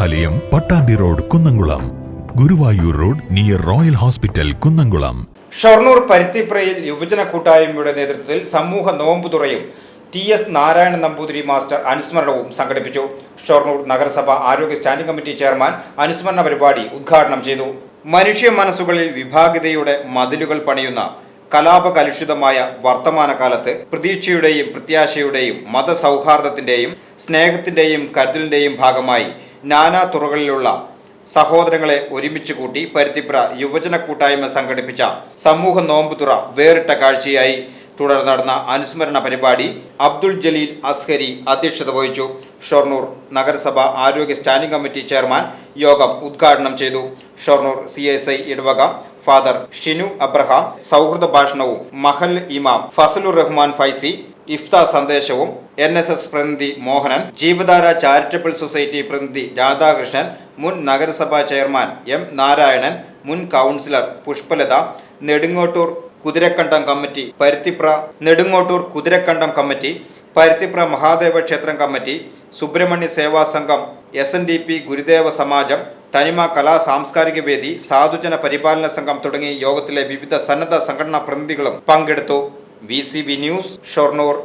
ദേവാലയം, Pattambi road, Kunnamkulam. Guruvayur road near royal hospital, Kunnamkulam. Shoranur പരുത്തിപ്രയിൽ യുവജന കൂട്ടായ്മയുടെ നേതൃത്വത്തിൽ സമൂഹ നോമ്പുതുറയും TS നാരായണൻ നമ്പൂതിരി മാസ്റ്റർ അനുസ്മരണവും സംഘടിപ്പിച്ചു. ഷൊർണൂർ നഗരസഭ ആരോഗ്യ സ്റ്റാൻഡിംഗ് കമ്മിറ്റി ചെയർമാൻ അനുസ്മരണ പരിപാടി ഉദ്ഘാടനം ചെയ്തു. മനുഷ്യ മനസ്സുകളിൽ വിഭാഗീയതയുടെ മതിലുകൾ പണിയുന്ന കലാപകലുഷിതമായ വർത്തമാനകാലത്ത് പ്രതീക്ഷയുടെയും പ്രത്യാശയുടെയും മതസൗഹാർദ്ദത്തിന്റെയും സ്നേഹത്തിന്റെയും കരുതലിന്റെയും ഭാഗമായി നാനാ തുറകളിലുള്ള സഹോദരങ്ങളെ ഒരുമിച്ച് കൂട്ടി പരുത്തിപ്ര യുവജന കൂട്ടായ്മ സംഘടിപ്പിച്ച സമൂഹ നോമ്പുതുറ വേറിട്ട കാഴ്ചയായി. തുടർന്ന് നടന്ന അനുസ്മരണ പരിപാടി അബ്ദുൾ ജലീൽ അസ്ഹരി അധ്യക്ഷത വഹിച്ചു. ഷൊർണൂർ നഗരസഭ ആരോഗ്യ സ്റ്റാൻഡിംഗ് കമ്മിറ്റി ചെയർമാൻ യോഗം ഉദ്ഘാടനം ചെയ്തു. ഷൊർണൂർ CSI ഇടവക ഫാദർ ഷിനു അബ്രഹാം സൗഹൃദ ഭാഷണവും, മഹൽ ഇമാം ഫസലുർ റഹ്മാൻ ഫൈസി ഇഫ്താ സന്ദേശവും, NSS പ്രതിനിധി മോഹനൻ, ജീവധാര ചാരിറ്റബിൾ സൊസൈറ്റി പ്രതിനിധി രാധാകൃഷ്ണൻ, മുൻ നഗരസഭാ ചെയർമാൻ M നാരായണൻ, മുൻ കൗൺസിലർ പുഷ്പലത, നെടുങ്ങോട്ടൂർ കുതിരക്കണ്ടം കമ്മിറ്റി പരുത്തിപ്ര മഹാദേവ ക്ഷേത്രം കമ്മിറ്റി, സുബ്രഹ്മണ്യ സേവാ സംഘം, SNDP ഗുരുദേവ സമാജം, തനിമ കലാ സാംസ്കാരിക വേദി, സാധുജന പരിപാലന സംഘം തുടങ്ങി യോഗത്തിലെ വിവിധ സന്നദ്ധ സംഘടനാ പ്രതിനിധികളും പങ്കെടുത്തു. VCB news, Shoranur.